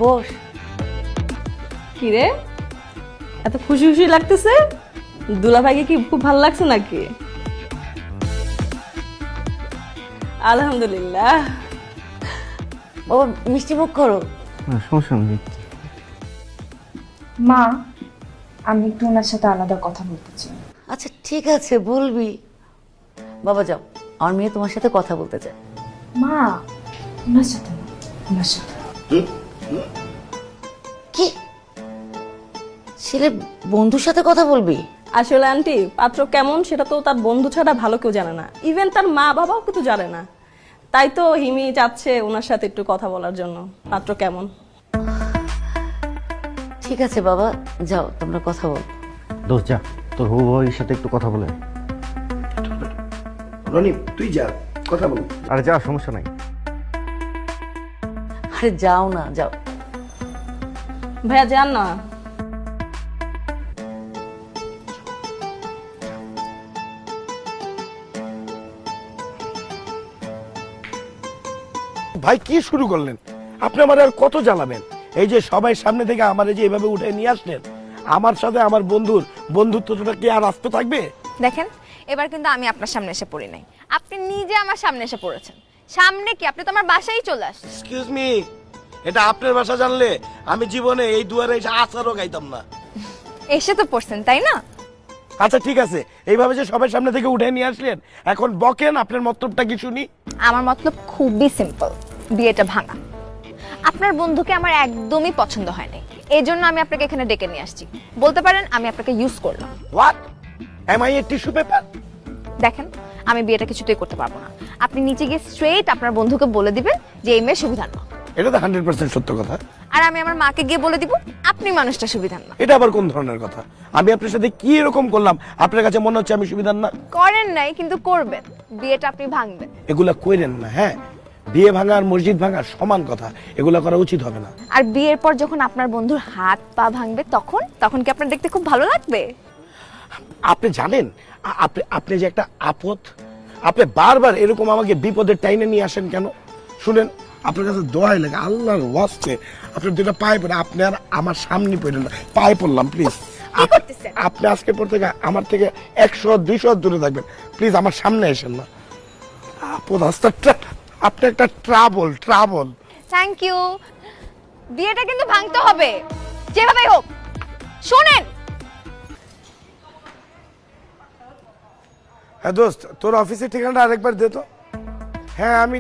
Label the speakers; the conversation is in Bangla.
Speaker 1: বস।
Speaker 2: কি রে, এত খুশি খুশি লাগতেছে? দুলাভাইকে কি খুব ভালো লাগছে নাকি? আলহামদুলিল্লাহ।
Speaker 1: বাবা মিষ্টি মুখ করো।
Speaker 3: সমস্যা নেই।
Speaker 4: মা, আমি একটু ওনার সাথে আলাদা কথা বলতে চাই।
Speaker 1: আচ্ছা ঠিক আছে, বলবি। বাবা যাও, আমার মেয়ে তোমার সাথে কথা বলতে চায়।
Speaker 4: মা, ওনার সাথে না, ওনার সাথে।
Speaker 1: কি ছেলে বন্ধুর সাথে কথা বলবি?
Speaker 2: আসলে আন্টি, পাত্র কেমন সেটা তো তার বন্ধু ছাড়া ভালো কেউ জানে না, ইভেন তার মা বাবাও কিন্তু জানে না। তাই তো হিমি চাচ্ছে ওনার সাথে একটু কথা বলার জন্য, পাত্র কেমন।
Speaker 1: ঠিক আছে বাবা, যাও তোমরা কথা বল।
Speaker 3: দোস্ত যা, তোর হবু ভাইয়ের সাথে একটু কথা বলে।
Speaker 5: রনি তুই যা, কথা বল।
Speaker 3: আরে যা, সমস্যা নাই।
Speaker 1: আরে যাও না, যাও।
Speaker 2: ভাইয়া যান না।
Speaker 5: ভাই কি শুরু করলেন আপনি? আমার আর কত জ্বালাবেন? এই যে সবাই সামনে থেকে আমার যে এভাবে উঠে নিয়ে আসলেন, আমার সাথে আমার বন্ধুর বন্ধুত্বটা কি আর আসতে থাকবে?
Speaker 6: দেখেন, এবার কিন্তু আমি আপনার সামনে এসে পড়ি নাই, আপনি নিজে আমার সামনে এসে পড়েছেন। সামনে কি, আপনি তো আমার বাসায় চলে আসছেন।
Speaker 5: এক্সকিউজ মি, এটা আপনার ভাষা জানলে আমি জীবনে এই দুয়ারে এসে আচারও গাইতাম না।
Speaker 6: এসে তো পড়ছেন তাই না?
Speaker 5: আচ্ছা ঠিক আছে, এইভাবে যে সবাই সামনে থেকে উঠে নিয়ে আসলেন, এখন বকেন আপনার মতলবটা কি শুনি।
Speaker 6: আমার মতলব খুবই সিম্পল, বিয়েটা ভাঙা। আপনার বন্ধুকে আমার একদমই পছন্দ হয় নাই, এই জন্য আমি আপনাকে এখানে ডেকে নিয়ে আসছি। বলতে পারেন আমি আপনাকে ইউজ করলাম।
Speaker 5: What? Am I a tissue paper?
Speaker 6: দেখেন, আমি বিয়েটা কিছুতেই করতে পারবো না। আপনি নিচে গিয়ে স্ট্রেট আপনার বন্ধুকে বলে দিবেন যে এই মেয়ে সুবিধার না।
Speaker 5: এটা তো 100% সত্য কথা।
Speaker 6: আর আমি আমার মাকে গিয়ে বলে দিব আপনি মানুষটা সুবিধার না।
Speaker 5: এটা আবার কোন ধরনের কথা? আমি আপনার সাথে কি এরকম করলাম আপনার কাছে মনে হচ্ছে আমি সুবিধার না?
Speaker 6: করেন নাই, কিন্তু করবেন। বিয়েটা আপনি ভাঙবেন।
Speaker 5: এগুলা কইরেন না, হ্যাঁ? বিয়ে ভাঙা আর মসজিদ ভাঙা সমান কথা, এগুলা করা উচিত হবে না।
Speaker 6: আর বিয়ের পর যখন আপনার বন্ধুর হাত পা ভাঙবে, তখন তখন কি আপনার দেখতে খুব ভালো লাগবে?
Speaker 5: আপনি জানেন আপনি আপনি যে একটা আপদ, আপনি বারবার এরকম আমাকে বিপদের টাইনে নিয়ে আসেন কেন? শুনেন, আপনার কাছে দোয়াই লাগে, আল্লাহর ওয়াস্তে আপনি দুটো পায়ে পড়ে, আপনি আর আমার সামনে পড়েন না, পায়ে পড়লাম প্লিজ।
Speaker 6: করতেছেন?
Speaker 5: আপনি আজকের পর থেকে আমার থেকে 100-200 দূরে থাকবেন প্লিজ, আমার সামনে আসেন না। আপদ রাস্তাটা, আপনি একটা ট্রাবল।
Speaker 6: Thank you. বিয়েটা কিন্তু ভাঙতে হবে, যেভাবেই হোক। শোনেন,
Speaker 5: হ্যাঁ দোস্ত, তোর অফিসের ঠিকানাটা আরেকবার দে তো। হ্যাঁ আমি